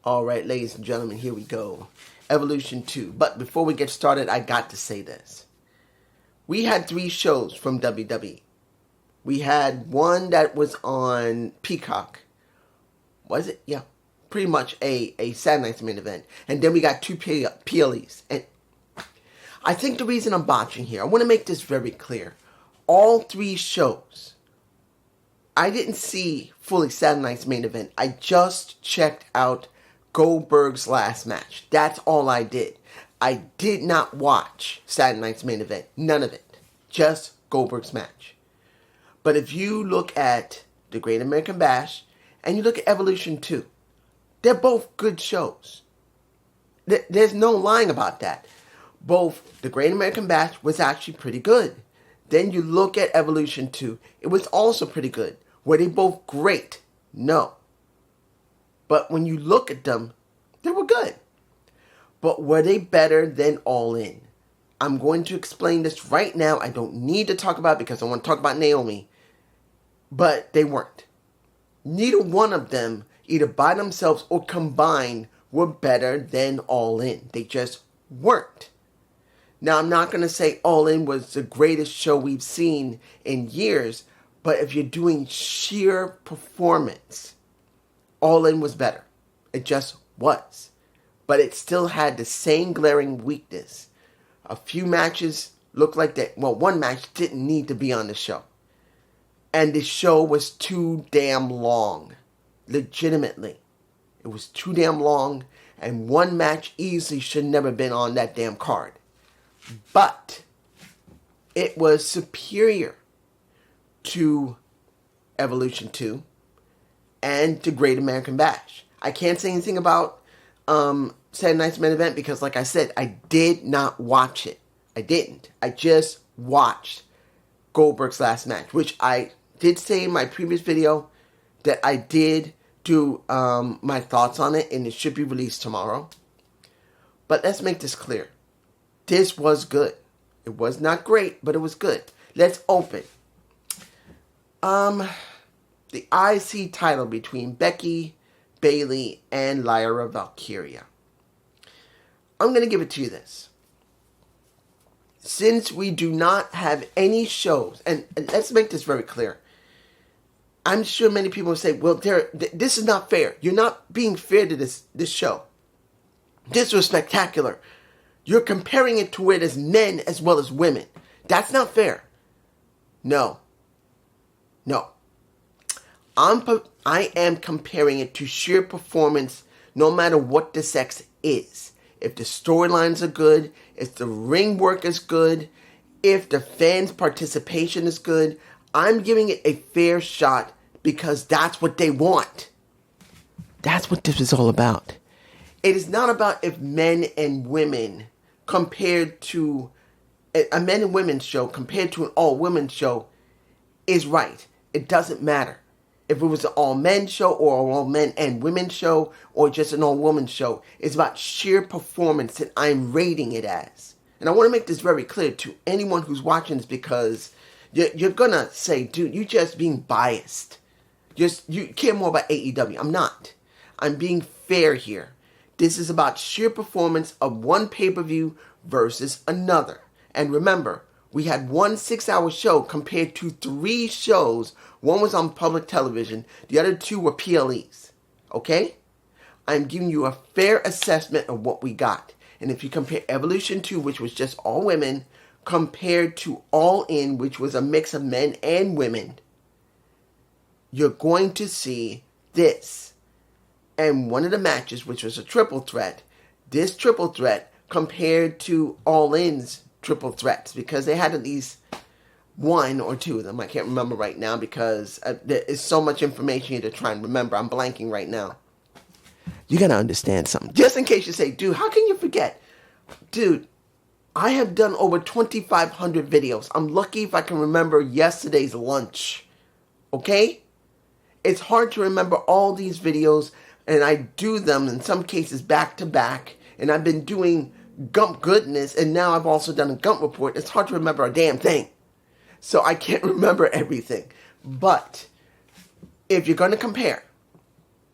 Alright, ladies and gentlemen, here we go. Evolution 2. But before we get started, I got to say this. We had 3 shows from WWE. We had one that was on Peacock. Was it? Yeah. Pretty much a Saturday Night's Main Event. And then we got 2 PLEs. And I think the reason I'm botching here, I want to make this very clear. All 3 shows, I didn't see fully Saturday Night's Main Event. I just checked out Goldberg's last match. That's all I did. I did not watch Saturday Night's Main Event. None of it. Just Goldberg's match. But if you look at the Great American Bash and you look at Evolution 2, they're both good shows. There's no lying about that. Both the Great American Bash was actually pretty good. Then you look at Evolution 2, it was also pretty good. Were they both great? No. But when you look at them, they were good. But were they better than All In? I'm going to explain this right now. I don't need to talk about it because I want to talk about Naomi. But they weren't. Neither one of them, either by themselves or combined, were better than All In. They just weren't. Now, I'm not going to say All In was the greatest show we've seen in years. But if you're doing sheer performance, All In was better. It just was. But it still had the same glaring weakness. A few matches looked like that. Well, one match didn't need to be on the show. And the show was too damn long. Legitimately. It was too damn long. And one match easily should never have been on that damn card. But it was superior to Evolution 2 and to Great American Bash. I can't say anything about Saturday Night's Main Event because, like I said, I did not watch it. I didn't. I just watched Goldberg's last match, which I did say in my previous video that I did do my thoughts on it, and it should be released tomorrow. But let's make this clear. This was good. It was not great, but it was good. Let's open. The IC title between Becky, Bayley, and Lyra Valkyria. I'm going to give it to you this. Since we do not have any shows, and let's make this very clear. I'm sure many people will say, well, this is not fair. You're not being fair to this show. This was spectacular. You're comparing it to where there's men as well as women. That's not fair. No. I am comparing it to sheer performance no matter what the sex is. If the storylines are good, if the ring work is good, if the fans' participation is good, I'm giving it a fair shot because that's what they want. That's what this is all about. It is not about if men and women compared to a men and women show compared to an all-women show is right. It doesn't matter. If it was an all-men show or an all-men and women show or just an all-woman show, it's about sheer performance that I'm rating it as. And I want to make this very clear to anyone who's watching this because you're going to say, dude, you're just being biased. You care more about AEW. I'm not. I'm being fair here. This is about sheer performance of one pay-per-view versus another. And remember, we had one 6-hour show compared to 3 shows. One was on public television. The other 2 were PLEs. Okay? I'm giving you a fair assessment of what we got. And if you compare Evolution 2, which was just all women, compared to All In, which was a mix of men and women, you're going to see this. And one of the matches, which was a triple threat, this triple threat compared to All In's triple threats, because they had at least 1 or 2 of them. I can't remember right now because there is so much information here to try and remember. I'm blanking right now. You gotta understand something. Just in case you say, dude, how can you forget? Dude, I have done over 2,500 videos. I'm lucky if I can remember yesterday's lunch. Okay? It's hard to remember all these videos, and I do them in some cases back to back, and I've been doing Gump Goodness, and now I've also done a Gump Report. It's hard to remember a damn thing. So I can't remember everything. But if you're going to compare,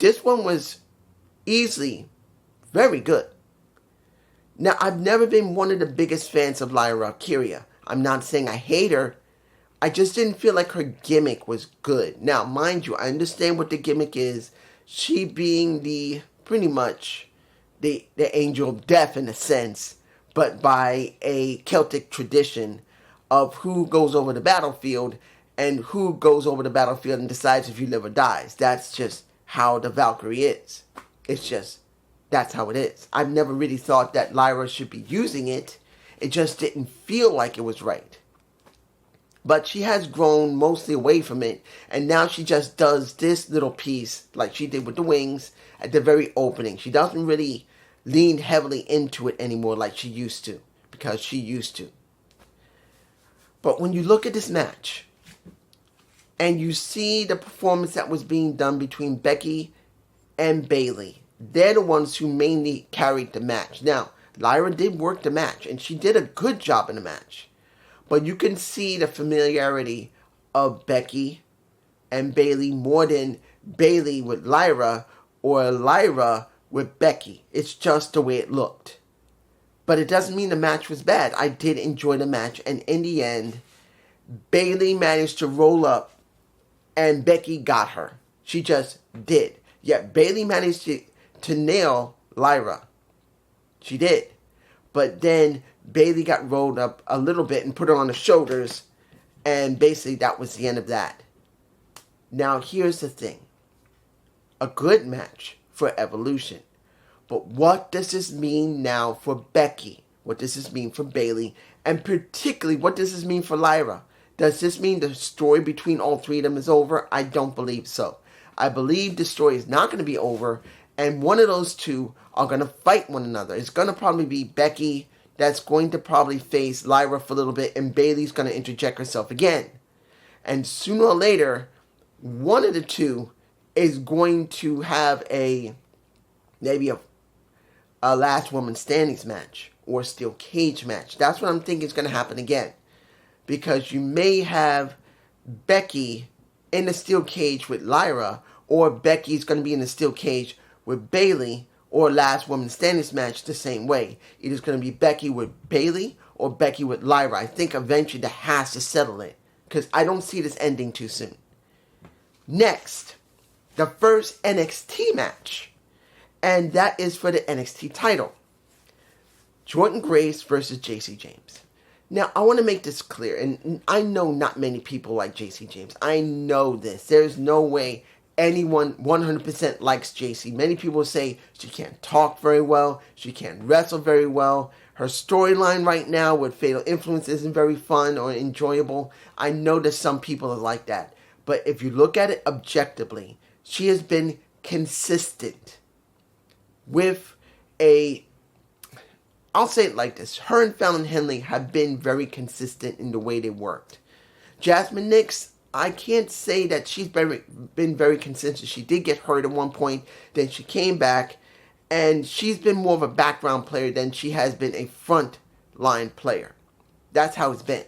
this one was Easily very good. Now, I've never been one of the biggest fans of Lyra Valkyria. I'm not saying I hate her. I just didn't feel like her gimmick was good. Now, mind you, I understand what the gimmick is. She being pretty much the angel of death in a sense, but by a Celtic tradition of who goes over the battlefield and who goes over the battlefield and decides if you live or dies. That's just how the Valkyrie is. It's just, that's how it is. I've never really thought that Lyra should be using it. It just didn't feel like it was right. But she has grown mostly away from it, and now she just does this little piece like she did with the wings at the very opening. She doesn't really lean heavily into it anymore like she used to, because she used to. But when you look at this match, and you see the performance that was being done between Becky and Bayley, they're the ones who mainly carried the match. Now, Lyra did work the match, and she did a good job in the match. But you can see the familiarity of Becky and Bayley more than Bayley with Lyra or Lyra with Becky. It's just the way it looked. But it doesn't mean the match was bad. I did enjoy the match. And in the end, Bayley managed to roll up and Becky got her. She just did. Yet Bayley managed to nail Lyra. She did. But then Bayley got rolled up a little bit and put her on the shoulders. And basically that was the end of that. Now here's the thing. A good match for Evolution. But what does this mean now for Becky? What does this mean for Bayley? And particularly, what does this mean for Lyra? Does this mean the story between all three of them is over? I don't believe so. I believe the story is not going to be over. And one of those two are going to fight one another. It's going to probably be Becky that's going to probably face Lyra for a little bit, and Bayley's going to interject herself again. And sooner or later, one of the two is going to have maybe a last woman standing match or steel cage match. That's what I'm thinking is going to happen again. Because you may have Becky in the steel cage with Lyra, or Becky's going to be in the steel cage with Bayley, or last woman standing match the same way. It is going to be Becky with Bayley or Becky with Lyra. I think eventually that has to settle it, because I don't see this ending too soon. Next, the first NXT match, and that is for the NXT title. Jordynne Grace versus JC James. Now, I want to make this clear, and I know not many people like JC James. I know this. There's no way anyone 100% likes JC. Many people say she can't talk very well, she can't wrestle very well. Her storyline right now with Fatal Influence isn't very fun or enjoyable. I know that some people are like that. But if you look at it objectively, she has been consistent with I'll say it like this. Her and Fallon Henley have been very consistent in the way they worked. Jasmine Nix, I can't say that she's been very consistent. She did get hurt at one point, then she came back, and she's been more of a background player than she has been a front line player. That's how it's been.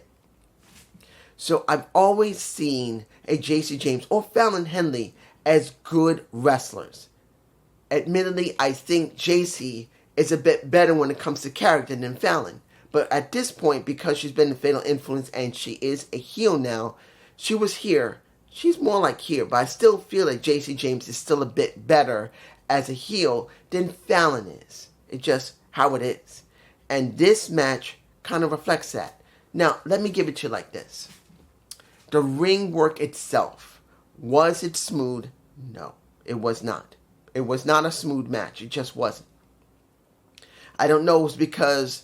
So I've always seen a JC James or Fallon Henley as good wrestlers. Admittedly, I think JC is a bit better when it comes to character than Fallon. But at this point, because she's been the Fatal Influence and she is a heel now, she was here. She's more like here, but I still feel like JC James is still a bit better as a heel than Fallon is. It's just how it is. And this match kind of reflects that. Now, let me give it to you like this. The ring work itself, was it smooth? No, it was not. It was not a smooth match. It just wasn't. I don't know if it was because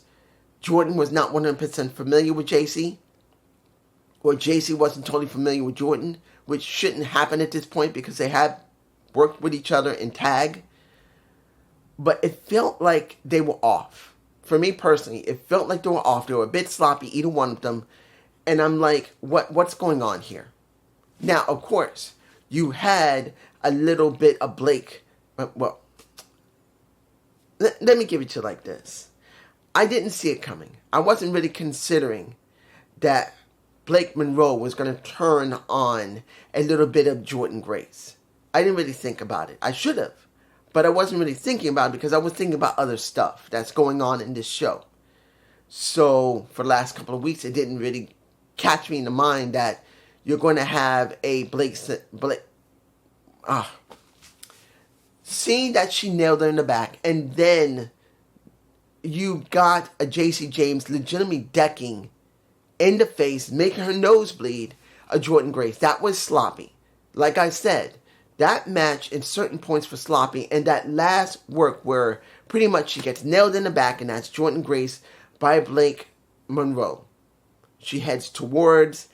Jordynne was not 100% familiar with JC, or JC wasn't totally familiar with Jordynne, which shouldn't happen at this point because they have worked with each other in tag. But it felt like they were off. For me personally, it felt like they were off. They were a bit sloppy, either one of them. And I'm like, what's going on here? Now, of course, you had a little bit of Blake. Well, let me give it to you like this. I didn't see it coming. I wasn't really considering that Blake Monroe was going to turn on a little bit of Jordynne Grace. I didn't really think about it. I should have. But I wasn't really thinking about it because I was thinking about other stuff that's going on in this show. So for the last couple of weeks, it didn't really catch me in the mind that you're going to have a seeing that she nailed her in the back, and then you got a JC James legitimately decking in the face, making her nose bleed, a Jordynne Grace. That was sloppy. Like I said, that match in certain points was sloppy, and that last work where pretty much she gets nailed in the back, and that's Jordynne Grace by Blake Monroe. She heads towards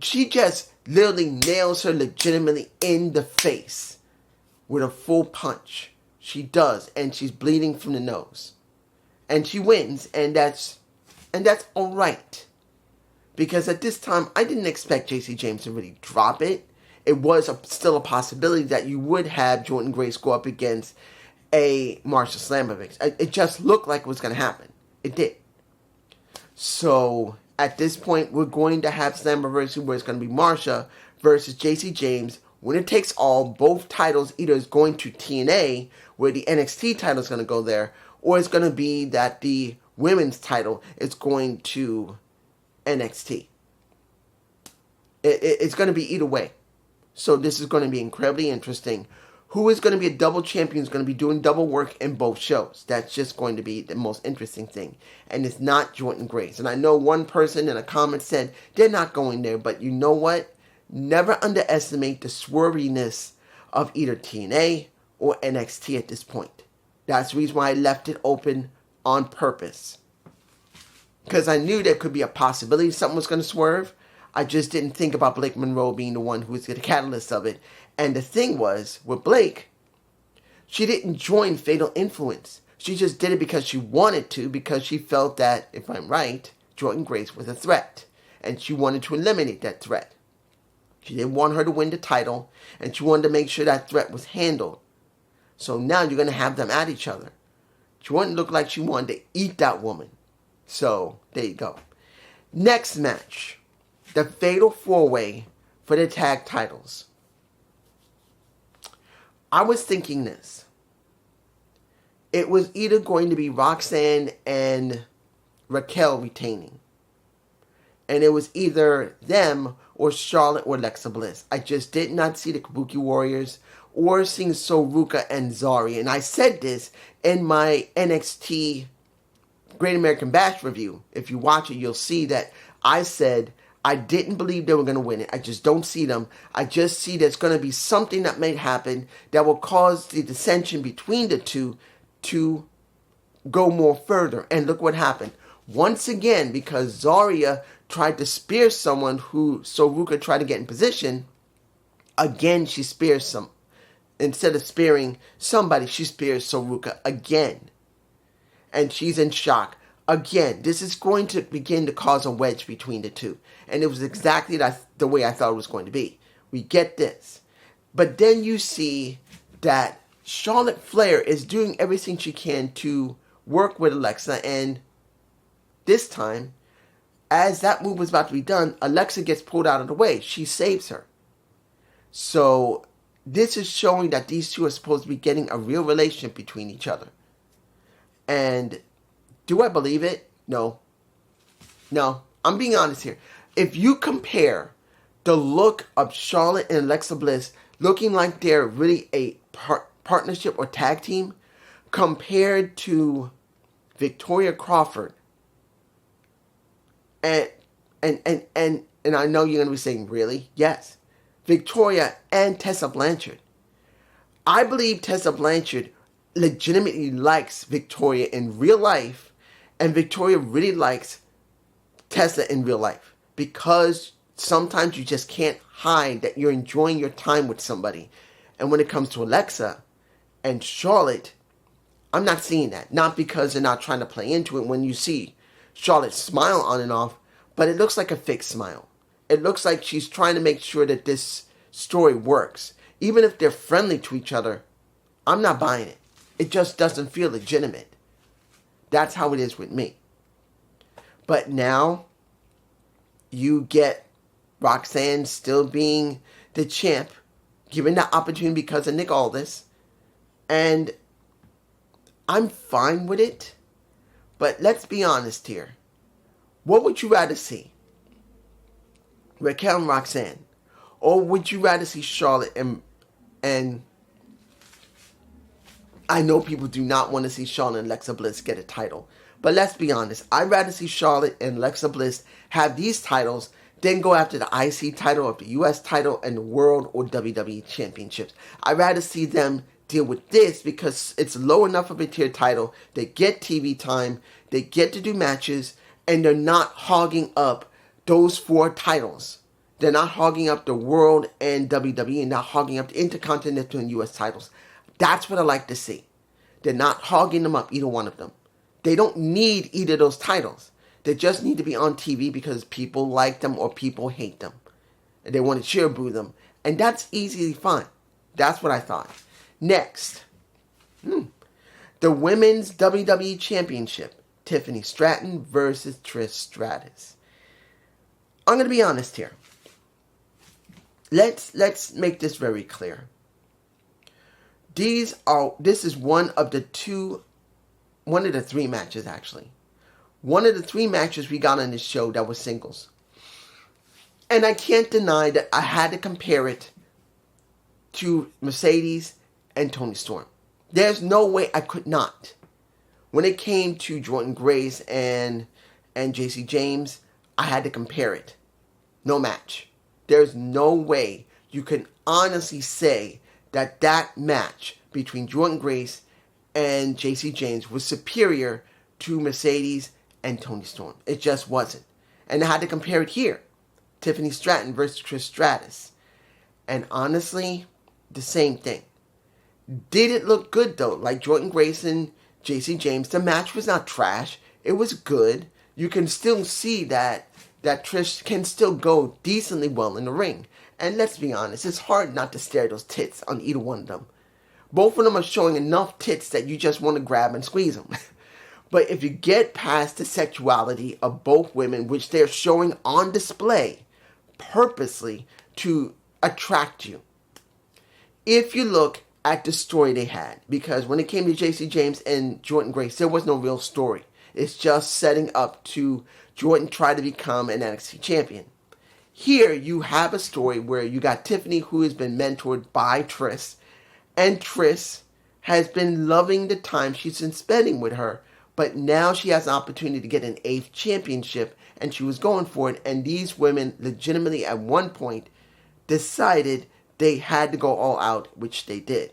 she just literally nails her legitimately in the face with a full punch. She does, and she's bleeding from the nose. And she wins, and that's all right. Because at this time, I didn't expect JC James to really drop it. It was still a possibility that you would have Jordynne Grace go up against a Marsha Slamovich. It just looked like it was going to happen. It did. So, at this point, we're going to have Slammiversary where it's going to be Marsha versus JC James. Winner takes all. Both titles either is going to TNA, where the NXT title is going to go there, or it's going to be that the women's title is going to NXT. It's going to be either way. So this is going to be incredibly interesting. Who is going to be a double champion is going to be doing double work in both shows. That's just going to be the most interesting thing. And it's not Jordynne Grace. And I know one person in a comment said they're not going there. But you know what? Never underestimate the swerviness of either TNA or NXT at this point. That's the reason why I left it open on purpose. Because I knew there could be a possibility something was going to swerve. I just didn't think about Blake Monroe being the one who was the catalyst of it. And the thing was, with Blake, she didn't join Fatal Influence. She just did it because she wanted to, because she felt that, if I'm right, Jordynne Grace was a threat. And she wanted to eliminate that threat. She didn't want her to win the title, and she wanted to make sure that threat was handled. So now you're going to have them at each other. Jordynne looked like she wanted to eat that woman. So, there you go. Next match. The Fatal 4-Way for the tag titles. I was thinking this. It was either going to be Roxanne and Raquel retaining. And it was either them or Charlotte or Alexa Bliss. I just did not see the Kabuki Warriors or seeing Soruka and Zari. And I said this in my NXT Great American Bash review. If you watch it, you'll see that I said I didn't believe they were going to win it. I just don't see them. I just see there's going to be something that may happen that will cause the dissension between the two to go more further. And look what happened. Once again, because Zarya tried to spear someone who Soruka tried to get in position, again she spears some. Instead of spearing somebody, she spears Soruka again. And she's in shock. Again, this is going to begin to cause a wedge between the two. And it was exactly the way I thought it was going to be. We get this. But then you see that Charlotte Flair is doing everything she can to work with Alexa. And this time, as that move was about to be done, Alexa gets pulled out of the way. She saves her. So this is showing that these two are supposed to be getting a real relationship between each other. And do I believe it? No. No. I'm being honest here. If you compare the look of Charlotte and Alexa Bliss looking like they're really a partnership or tag team compared to Victoria Crawford, and I know you're going to be saying, really? Yes. Victoria and Tessa Blanchard. I believe Tessa Blanchard legitimately likes Victoria in real life, and Victoria really likes Tessa in real life, because sometimes you just can't hide that you're enjoying your time with somebody. And when it comes to Alexa and Charlotte, I'm not seeing that. Not because they're not trying to play into it when you see Charlotte smile on and off, but it looks like a fake smile. It looks like she's trying to make sure that this story works. Even if they're friendly to each other, I'm not buying it. It just doesn't feel legitimate. That's how it is with me. But now, you get Roxanne still being the champ given that opportunity because of Nick Aldis. And I'm fine with it. But let's be honest here. What would you rather see? Raquel and Roxanne? Or would you rather see Charlotte and I know people do not want to see Charlotte and Alexa Bliss get a title. But let's be honest. I'd rather see Charlotte and Alexa Bliss have these titles than go after the IC title or the US title and the World or WWE Championships. I'd rather see them deal with this because it's low enough of a tier title. They get TV time. They get to do matches. And they're not hogging up those 4 titles. They're not hogging up the World and WWE and not hogging up the Intercontinental and US titles. That's what I like to see. They're not hogging them up, either one of them. They don't need either of those titles. They just need to be on TV because people like them or people hate them. And they want to cheer boo them. And that's easily fine. That's what I thought. Next. The Women's WWE Championship. Tiffany Stratton versus Trish Stratus. I'm going to be honest here. Let's make this very clear. This is one of the 3 matches actually. One of the 3 matches we got on this show that was singles. And I can't deny that I had to compare it to Mercedes and Toni Storm. There's no way I could not. When it came to Jordynne Grace and J.C. James, I had to compare it. No match. There's no way you can honestly say that match between Jordynne Grace and J.C. James was superior to Mercedes and Toni Storm. It just wasn't. And I had to compare it here. Tiffany Stratton versus Trish Stratus. And honestly, the same thing. Did it look good though? Like Jordynne Grace and J.C. James, the match was not trash. It was good. You can still see that Trish can still go decently well in the ring. And let's be honest, it's hard not to stare at those tits on either one of them. Both of them are showing enough tits that you just want to grab and squeeze them. But if you get past the sexuality of both women, which they're showing on display purposely to attract you, if you look at the story they had, because when it came to J.C. James and Jordynne Grace, there was no real story. It's just setting up to Jordynne try to become an NXT champion. Here you have a story where you got Tiffany, who has been mentored by Trish, and Trish has been loving the time she's been spending with her, but now she has an opportunity to get an 8th championship, and she was going for it, and these women legitimately at one point decided they had to go all out, which they did.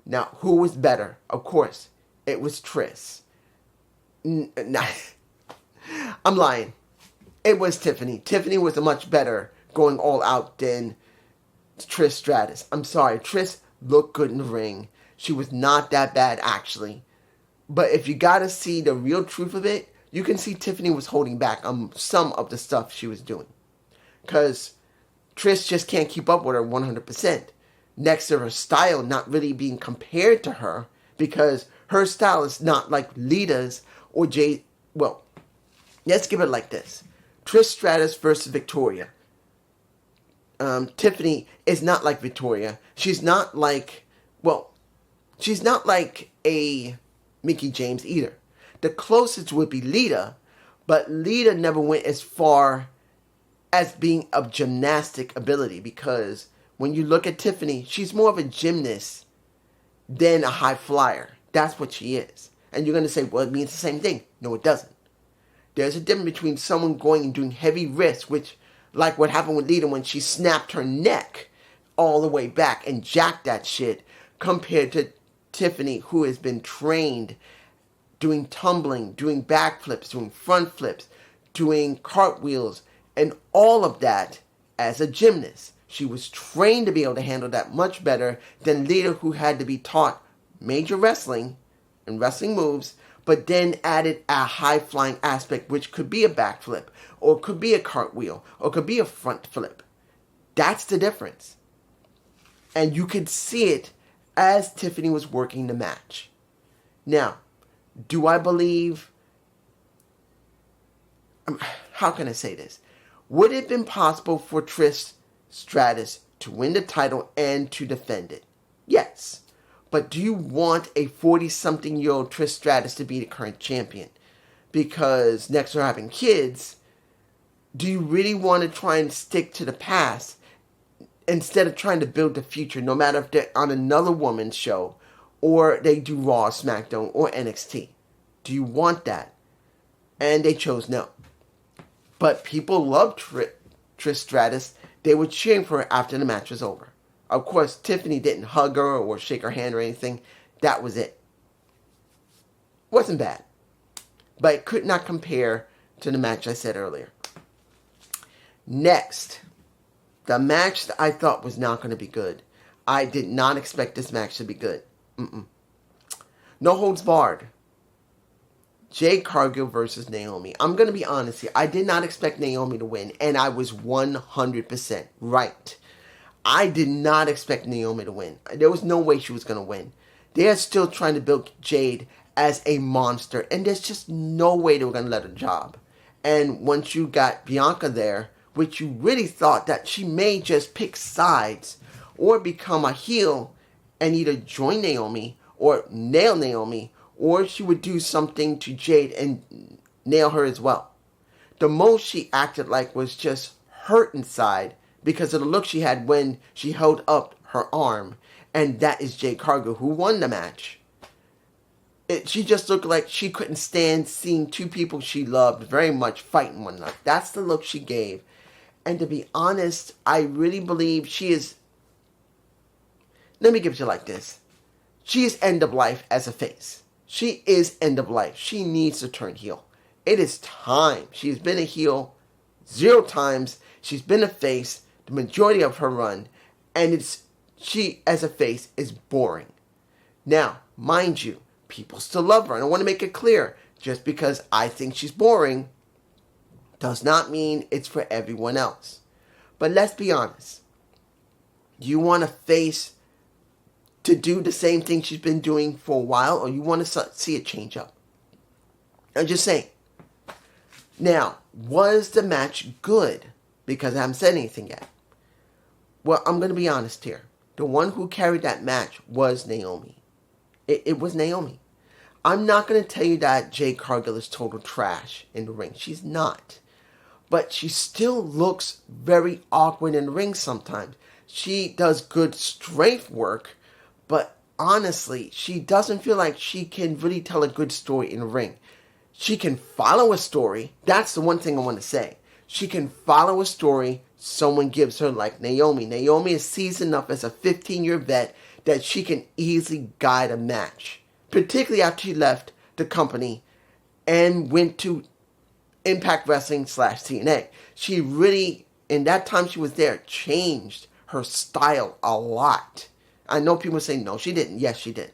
Now, who was better? Of course, it was Trish. I'm lying. It was Tiffany. Tiffany was a much better going all out than Trish Stratus. I'm sorry. Trish looked good in the ring. She was not that bad, actually. But if you gotta see the real truth of it, you can see Tiffany was holding back on some of the stuff she was doing. Because Trish just can't keep up with her 100%. Next to her style not really being compared to her, because her style is not like Lita's or well, let's give it like this. Trish Stratus versus Victoria. Tiffany is not like Victoria. She's not like a Mickie James either. The closest would be Lita, but Lita never went as far as being of gymnastic ability, because when you look at Tiffany, she's more of a gymnast than a high flyer. That's what she is. And you're going to say, well, it means the same thing. No, it doesn't. There's a difference between someone going and doing heavy risks, which, like what happened with Lita when she snapped her neck all the way back and jacked that shit, compared to Tiffany, who has been trained doing tumbling, doing backflips, doing front flips, doing cartwheels, and all of that as a gymnast. She was trained to be able to handle that much better than Lita, who had to be taught major wrestling and wrestling moves, but then added a high-flying aspect, which could be a backflip, or could be a cartwheel, or could be a front flip. That's the difference. And you could see it as Tiffany was working the match. Now, do I believe... how can I say this? Would it have been possible for Trish Stratus to win the title and to defend it. Yes. But do you want a 40-something-year-old Trish Stratus to be the current champion? Because next to having kids, do you really want to try and stick to the past instead of trying to build the future, no matter if they're on another woman's show or they do Raw, SmackDown, or NXT? Do you want that? And they chose no. But people loved Trish Stratus. They were cheering for her after the match was over. Of course, Tiffany didn't hug her or shake her hand or anything. That was it. Wasn't bad. But it could not compare to the match I said earlier. Next, the match that I thought was not going to be good. I did not expect this match to be good. No holds barred. Jade Cargill versus Naomi. I'm going to be honest here. I did not expect Naomi to win, and I was 100% right. I did not expect Naomi to win. There was no way she was going to win. They are still trying to build Jade as a monster, and there's just no way they were going to let her job. And once you got Bianca there, which you really thought that she may just pick sides or become a heel and either join Naomi or nail Naomi, or she would do something to Jade and nail her as well. The most she acted like was just hurt inside because of the look she had when she held up her arm. And that is Jade Cargill, who won the match. She just looked like she couldn't stand seeing two people she loved very much fighting one another. That's the look she gave. And to be honest, I really believe she is... Let me give it to you like this. She is end of life as a face. She is end of life. She needs to turn heel. It is time. She's been a heel 0 times. She's been a face the majority of her run. And she, as a face, is boring. Now, mind you, people still love her. And I want to make it clear. Just because I think she's boring does not mean it's for everyone else. But let's be honest. Do you want a face to do the same thing she's been doing for a while, or you want to see it change up? I'm just saying. Now, was the match good? Because I haven't said anything yet. Well, I'm going to be honest here. The one who carried that match was Naomi. It was Naomi. I'm not going to tell you that Jade Cargill is total trash in the ring. She's not. But she still looks very awkward in the ring sometimes. She does good strength work, but honestly, she doesn't feel like she can really tell a good story in the ring. She can follow a story. That's the one thing I want to say. She can follow a story someone gives her, like Naomi. Naomi is seasoned enough as a 15-year vet that she can easily guide a match. Particularly after she left the company and went to Impact Wrestling / TNA. She really, in that time she was there, changed her style a lot. I know people say, no, she didn't. Yes, she did.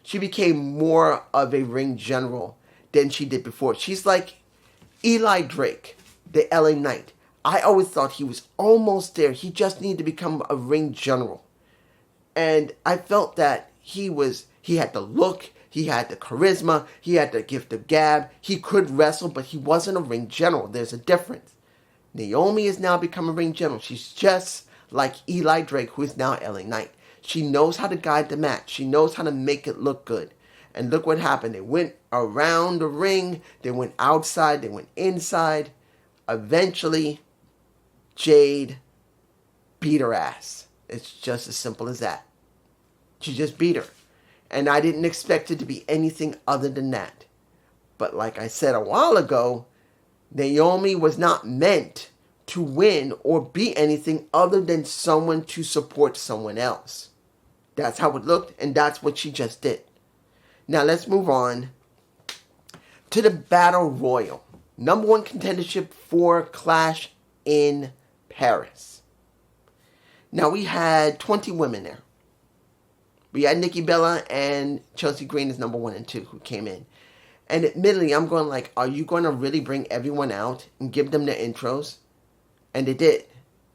She became more of a ring general than she did before. She's like Eli Drake, the LA Knight. I always thought he was almost there. He just needed to become a ring general. And I felt that he had the look, he had the charisma, he had the gift of gab. He could wrestle, but he wasn't a ring general. There's a difference. Naomi has now become a ring general. She's just like Eli Drake, who is now LA Knight. She knows how to guide the match. She knows how to make it look good. And look what happened. They went around the ring. They went outside. They went inside. Eventually, Jade beat her ass. It's just as simple as that. She just beat her. And I didn't expect it to be anything other than that. But like I said a while ago, Naomi was not meant to win or be anything other than someone to support someone else. That's how it looked, and that's what she just did. Now let's move on to the Battle Royal. Number 1 contendership for Clash in Paris. Now we had 20 women there. We had Nikki Bella and Chelsea Green as number 1 and 2 who came in. And admittedly, I'm going like, are you going to really bring everyone out and give them their intros? And they did.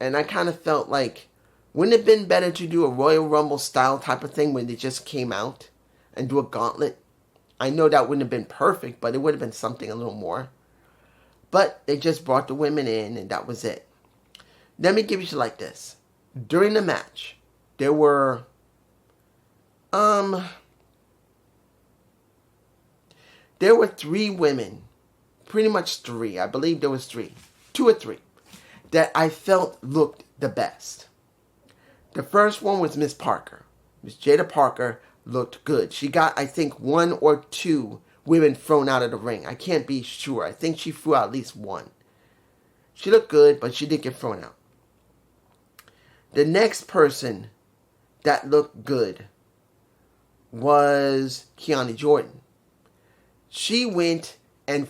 And I kind of felt like, wouldn't it have been better to do a Royal Rumble style type of thing when they just came out and do a gauntlet? I know that wouldn't have been perfect, but it would have been something a little more. But they just brought the women in and that was it. Let me give you like this. During the match, there were three women, pretty much three. I believe there was three, two or three, that I felt looked the best. The first one was Miss Parker. Miss Jada Parker looked good. She got, I think, one or two women thrown out of the ring. I can't be sure. I think she threw out at least one. She looked good, but she did get thrown out. The next person that looked good was Kiani Jordan. She went and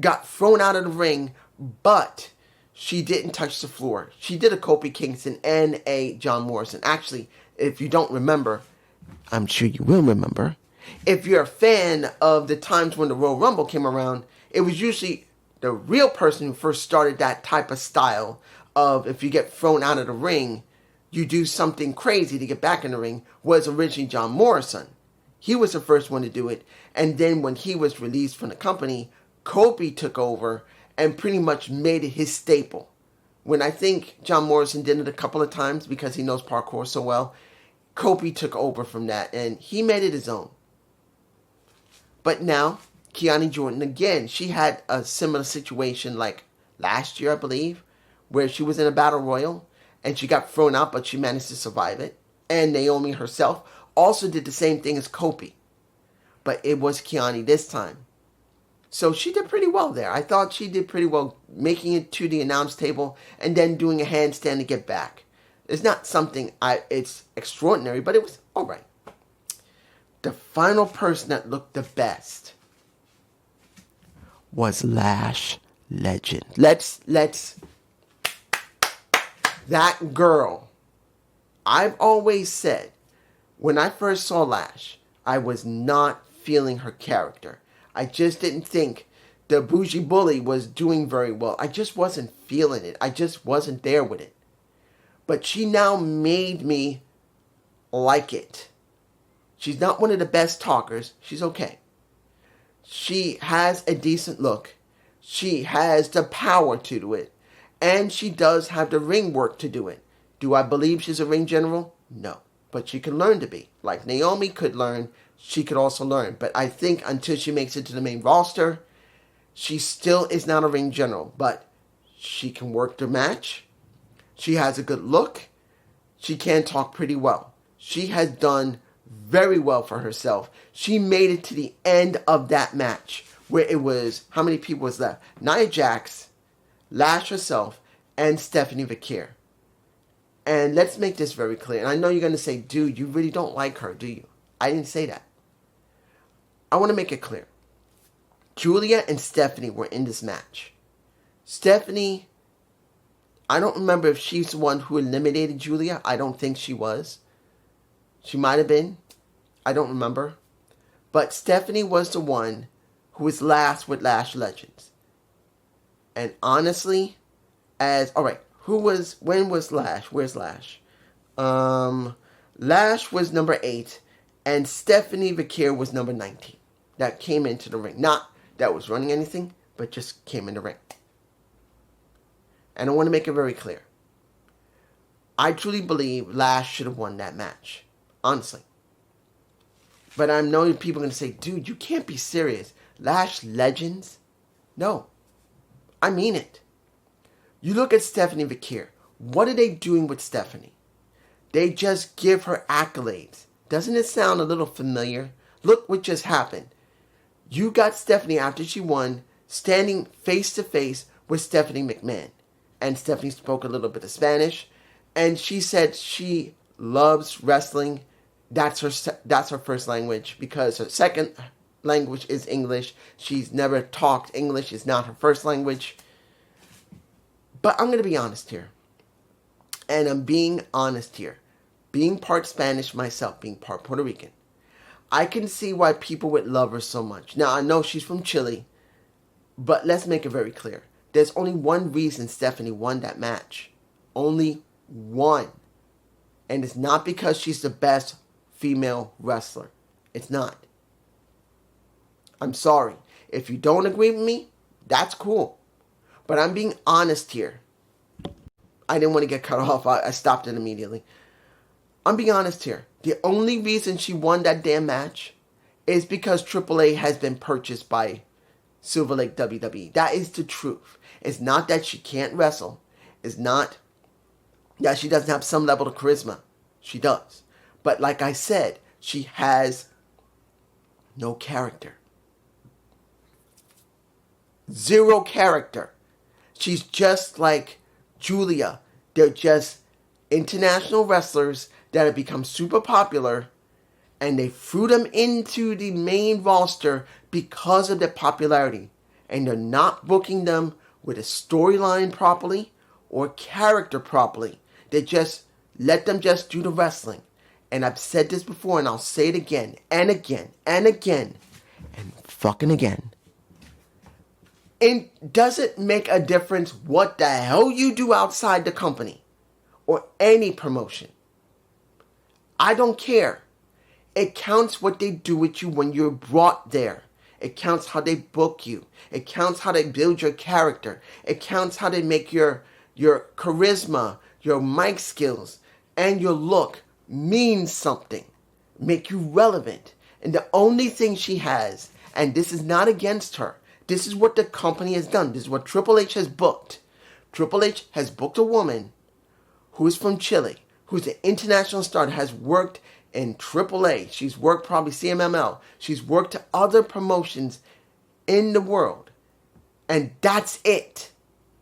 got thrown out of the ring, but she didn't touch the floor. She did a Kofi Kingston and a John Morrison. Actually, if you don't remember, I'm sure you will remember. If you're a fan of the times when the Royal Rumble came around, it was usually the real person who first started that type of style of if you get thrown out of the ring, you do something crazy to get back in the ring, was originally John Morrison. He was the first one to do it. And then when he was released from the company, Kofi took over and pretty much made it his staple. When I think John Morrison did it a couple of times because he knows parkour so well, Kofi took over from that and he made it his own. But now, Kiani Jordan, again, she had a similar situation like last year, I believe, where she was in a battle royal and she got thrown out, but she managed to survive it. And Naomi herself also did the same thing as Kofi. But it was Kiani this time. So she did pretty well there. I thought she did pretty well making it to the announce table and then doing a handstand to get back. It's not something it's extraordinary, but it was all right. The final person that looked the best was Lash Legend. Let's that girl. I've always said, when I first saw Lash, I was not feeling her character. I just didn't think the bougie bully was doing very well. I just wasn't feeling it. I just wasn't there with it. But she now made me like it. She's not one of the best talkers. She's okay. She has a decent look. She has the power to do it. And she does have the ring work to do it. Do I believe she's a ring general? No. But she can learn to be. Like Naomi could learn, she could also learn. But I think until she makes it to the main roster, she still is not a ring general. But she can work the match. She has a good look. She can talk pretty well. She has done very well for herself. She made it to the end of that match where it was, how many people was left? Nia Jax, Lash herself, and Stephanie Vaquer. And let's make this very clear. And I know you're going to say, dude, you really don't like her, do you? I didn't say that. I want to make it clear. Julia and Stephanie were in this match. Stephanie, I don't remember if she's the one who eliminated Julia. I don't think she was. She might have been. I don't remember. But Stephanie was the one who was last with Lash Legends. And honestly, alright, when was Lash? Where's Lash? Lash was number 8, and Stephanie Vaquer was number 19. That came into the ring. Not that was running anything, but just came in the ring. And I want to make it very clear. I truly believe Lash should have won that match. Honestly. But I know people are going to say, dude, you can't be serious. Lash Legends? No. I mean it. You look at Stephanie Vaquer. What are they doing with Stephanie? They just give her accolades. Doesn't it sound a little familiar? Look what just happened. You got Stephanie after she won, standing face to face with Stephanie McMahon. And Stephanie spoke a little bit of Spanish. And she said she loves wrestling. That's her first language, because her second language is English. She's never talked English. It's not her first language. But I'm going to be honest here. And I'm being honest here. Being part Spanish myself, being part Puerto Rican, I can see why people would love her so much. Now, I know she's from Chile, but let's make it very clear. There's only one reason Stephanie won that match. Only one. And it's not because she's the best female wrestler. It's not. I'm sorry. If you don't agree with me, that's cool. But I'm being honest here. I didn't want to get cut off. I stopped it immediately. I'm being honest here. The only reason she won that damn match is because AAA has been purchased by Silver Lake WWE. That is the truth. It's not that she can't wrestle. It's not that she doesn't have some level of charisma. She does. But like I said, she has no character. Zero character. She's just like Julia. They're just international wrestlers that have become super popular, and they threw them into the main roster because of their popularity. And they're not booking them with a storyline properly or character properly. They just let them just do the wrestling. And I've said this before, and I'll say it again and again and again and fucking again. It doesn't make a difference what the hell you do outside the company or any promotion. I don't care. It counts what they do with you when you're brought there. It counts how they book you. It counts how they build your character. It counts how they make your charisma, your mic skills, and your look mean something. Make you relevant. And the only thing she has, and this is not against her, this is what the company has done. This is what Triple H has booked. Triple H has booked a woman who is from Chile, who's an international star, has worked in AAA. She's worked probably CMML. She's worked to other promotions in the world. And that's it.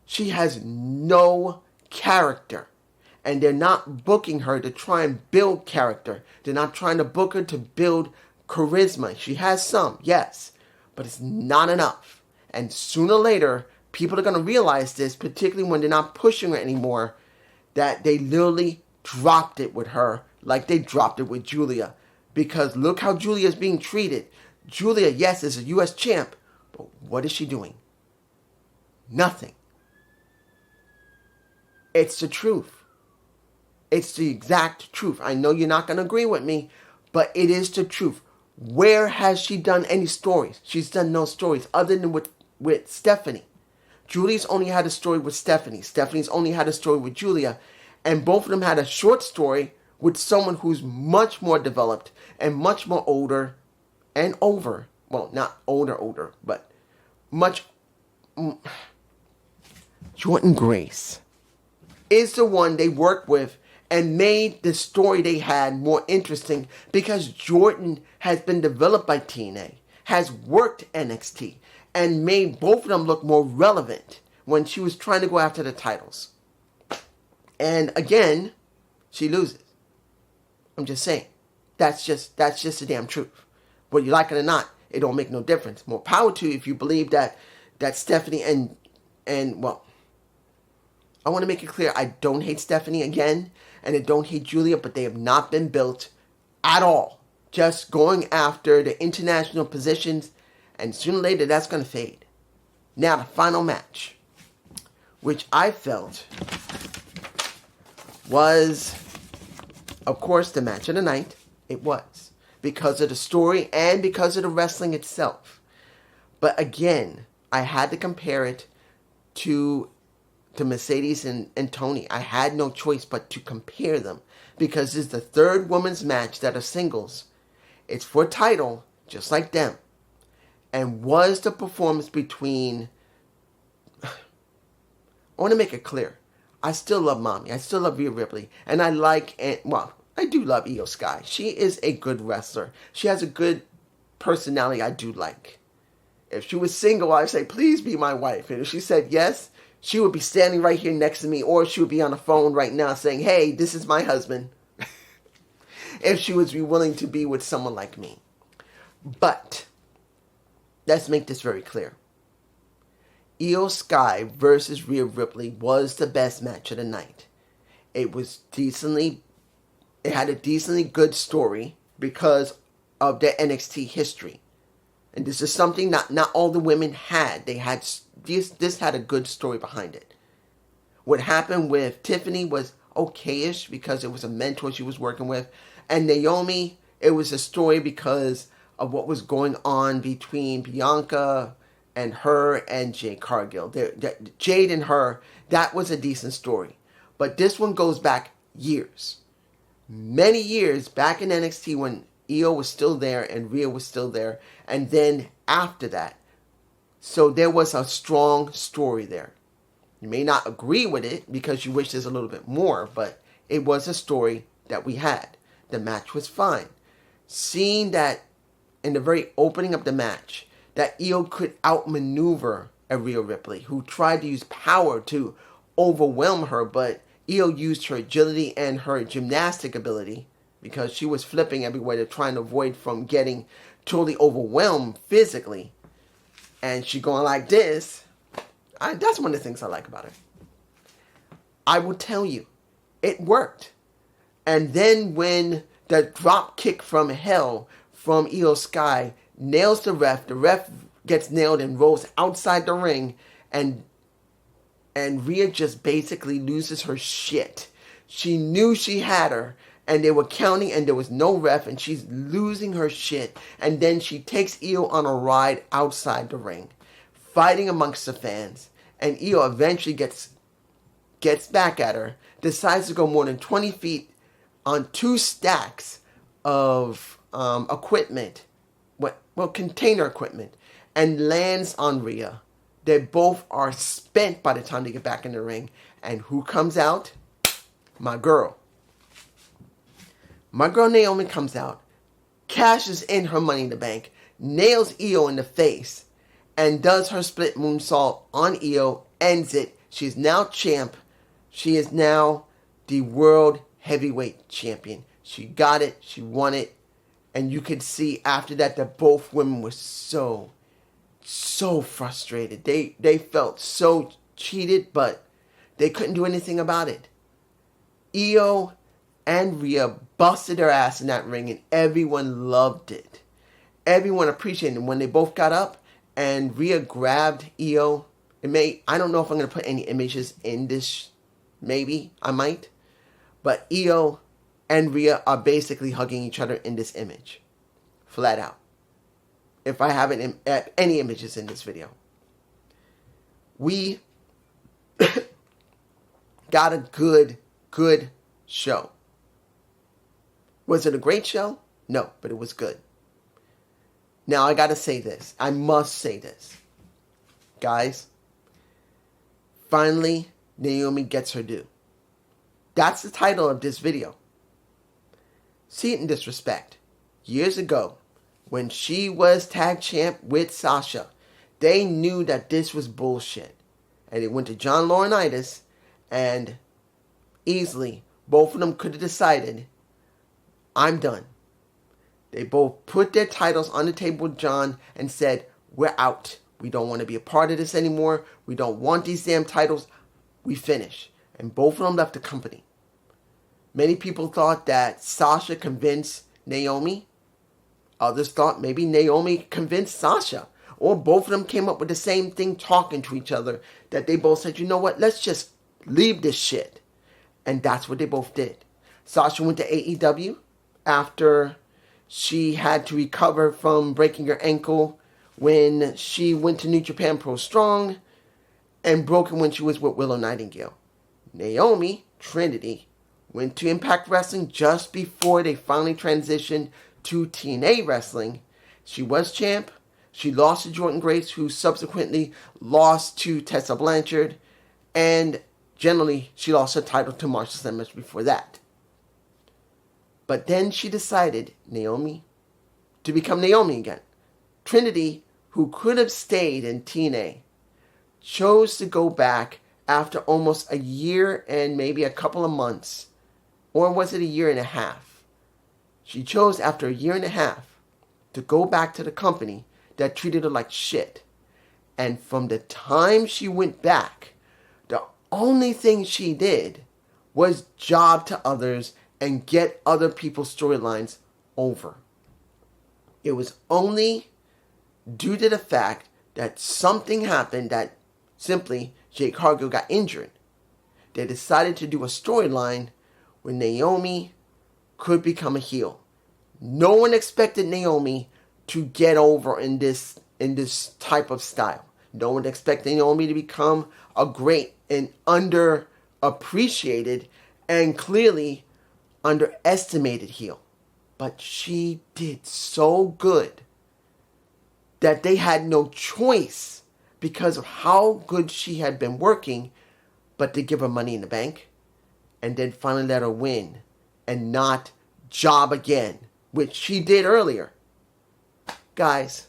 She has no character. And they're not booking her to try and build character. They're not trying to book her to build charisma. She has some, yes, but it's not enough. And sooner or later, people are going to realize this, particularly when they're not pushing her anymore, that they literally dropped it with her like they dropped it with Julia. Because look how Julia is being treated. Julia, yes, is a U.S. champ, but what is she doing? Nothing. It's the truth. It's the exact truth. I know you're not going to agree with me, but it is the truth. Where has she done any stories? She's done no stories other than with Stephanie. Julie's only had a story with Stephanie. Stephanie's only had a story with Julia. And both of them had a short story with someone who's much more developed and much more older and over. Well, not older, but much. Jordan Grace is the one they worked with and made the story they had more interesting because Jordan has been developed by TNA, has worked NXT, and made both of them look more relevant when she was trying to go after the titles. And again, she loses. I'm just saying. That's just the damn truth. Whether you like it or not, it don't make no difference. More power to you if you believe that Stephanie and well, I want to make it clear, I don't hate Stephanie again, and I don't hate Julia, but they have not been built at all. Just going after the international positions, and sooner or later that's going to fade. Now the final match, which I felt was, of course, the match of the night. It was. Because of the story and because of the wrestling itself. But again, I had to compare it to Mercedes and Tony. I had no choice but to compare them. Because this is the third women's match that are singles. It's for a title, just like them. And was the performance between... I want to make it clear. I still love Mommy. I still love Rhea Ripley. And I do love Io Sky. She is a good wrestler. She has a good personality I do like. If she was single, I'd say, please be my wife. And if she said yes, she would be standing right here next to me, or she would be on the phone right now saying, hey, this is my husband. If she was willing to be with someone like me. But, let's make this very clear. Io Sky versus Rhea Ripley was the best match of the night. It had a decently good story because of their NXT history. And this is something not all the women had. This had a good story behind it. What happened with Tiffany was okay-ish because it was a mentor she was working with. And Naomi, it was a story because of what was going on between Bianca and her and Jade Cargill. Jade and her, that was a decent story. But this one goes back years. Many years back in NXT when Io was still there and Rhea was still there. And then after that. So there was a strong story there. You may not agree with it because you wish there's a little bit more, but it was a story that we had. The match was fine. Seeing that in the very opening of the match, that Io could outmaneuver a Rhea Ripley, who tried to use power to overwhelm her, but Io used her agility and her gymnastic ability, because she was flipping everywhere to try and avoid from getting totally overwhelmed physically. And she going like this. That's one of the things I like about her. I will tell you, it worked. And then when the drop kick from hell from Io Sky nails the ref gets nailed and rolls outside the ring, and Rhea just basically loses her shit. She knew she had her, and they were counting, and there was no ref, and she's losing her shit. And then she takes Io on a ride outside the ring, fighting amongst the fans. And Io eventually gets back at her, decides to go more than 20 feet on 2 stacks of equipment, container equipment, and lands on Rhea. They both are spent by the time they get back in the ring. And who comes out? My girl. My girl Naomi comes out, cashes in her Money in the Bank, nails Io in the face, and does her split moonsault on Io, ends it. She's now champ. She is now the World Heavyweight Champion. She got it. She won it. And you could see after that both women were so frustrated. They felt so cheated, but they couldn't do anything about it. Io and Rhea busted their ass in that ring, and everyone loved it. Everyone appreciated it. When they both got up and Rhea grabbed Io, I don't know if I'm going to put any images in this. Maybe I might. But Io and Rhea are basically hugging each other in this image. Flat out. If I have any images in this video. We got a good show. Was it a great show? No, but it was good. Now I got to say this. I must say this. Guys, finally Naomi gets her due. That's the title of this video. See it in disrespect. Years ago, when she was tag champ with Sasha, they knew that this was bullshit. And it went to John Laurinaitis, and easily, both of them could have decided, I'm done. They both put their titles on the table with John and said, we're out. We don't want to be a part of this anymore. We don't want these damn titles. We finish. And both of them left the company. Many people thought that Sasha convinced Naomi. Others thought maybe Naomi convinced Sasha. Or both of them came up with the same thing, talking to each other, that they both said, you know what, let's just leave this shit. And that's what they both did. Sasha went to AEW after she had to recover from breaking her ankle when she went to New Japan Pro Strong, and broken when she was with Willow Nightingale. Naomi, Trinity, went to Impact Wrestling just before they finally transitioned to TNA Wrestling. She was champ. She lost to Jordan Grace, who subsequently lost to Tessa Blanchard. And generally, she lost her title to Marsha Simmons before that. But then she decided, Naomi, to become Naomi again. Trinity, who could have stayed in TNA, chose to go back after almost a year and maybe a couple of months. Or was it a year and a half? She chose after a year and a half to go back to the company that treated her like shit. And from the time she went back, the only thing she did was job to others and get other people's storylines over. It was only due to the fact that something happened that simply Jade Cargill got injured. They decided to do a storyline where Naomi could become a heel. No one expected Naomi to get over in this type of style. No one expected Naomi to become a great and appreciated and clearly underestimated heel. But she did so good that they had no choice because of how good she had been working, but to give her Money in the Bank and then finally let her win and not job again, which she did earlier. Guys,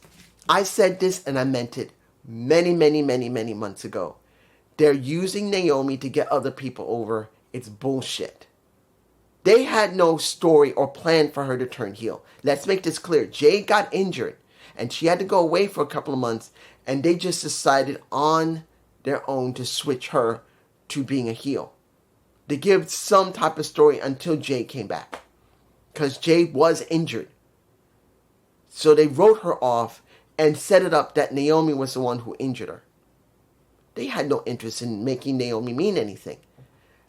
I said this and I meant it many months ago. They're using Naomi to get other people over. It's bullshit. They had no story or plan for her to turn heel. Let's make this clear. Jade got injured and she had to go away for a couple of months, and they just decided on their own to switch her to being a heel. To give some type of story until Jade came back. Because Jade was injured. So they wrote her off and set it up that Naomi was the one who injured her. They had no interest in making Naomi mean anything.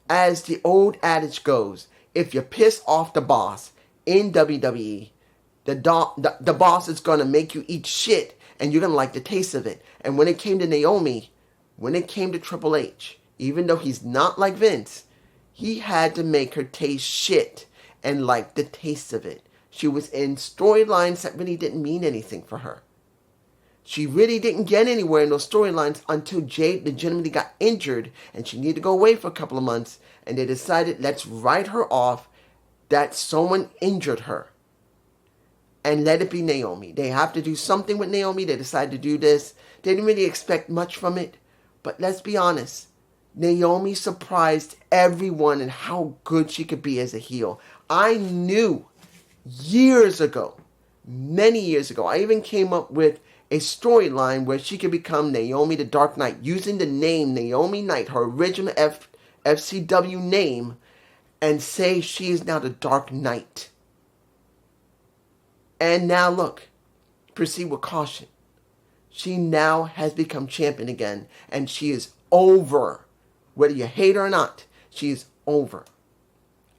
As the old adage goes, if you piss off the boss in WWE, the boss is going to make you eat shit and you're going to like the taste of it. And when it came to Naomi, when it came to Triple H, even though he's not like Vince, he had to make her taste shit and like the taste of it. She was in storylines that really didn't mean anything for her. She really didn't get anywhere in those storylines until Jade legitimately got injured and she needed to go away for a couple of months, and they decided, let's write her off that someone injured her and let it be Naomi. They have to do something with Naomi. They decided to do this. They didn't really expect much from it, but let's be honest. Naomi surprised everyone in how good she could be as a heel. I knew years ago, many years ago, I even came up with a storyline where she could become Naomi the Dark Knight, using the name Naomi Knight, her original FCW name, and say she is now the Dark Knight. And now look, proceed with caution. She now has become champion again, and she is over. Whether you hate her or not, she is over.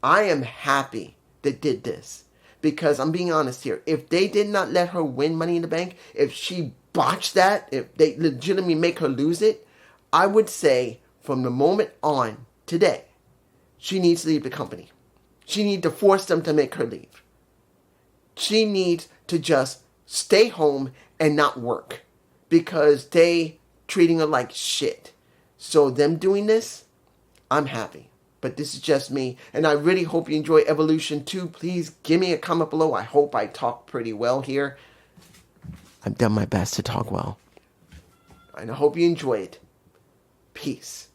I am happy they did this. Because I'm being honest here, if they did not let her win Money in the Bank, if she botched that, if they legitimately make her lose it, I would say from the moment on today, she needs to leave the company. She needs to force them to make her leave. She needs to just stay home and not work because they treating her like shit. So them doing this, I'm happy. But this is just me, and I really hope you enjoy Evolution 2. Please give me a comment below. I hope I talk pretty well here. I've done my best to talk well. And I hope you enjoy it. Peace.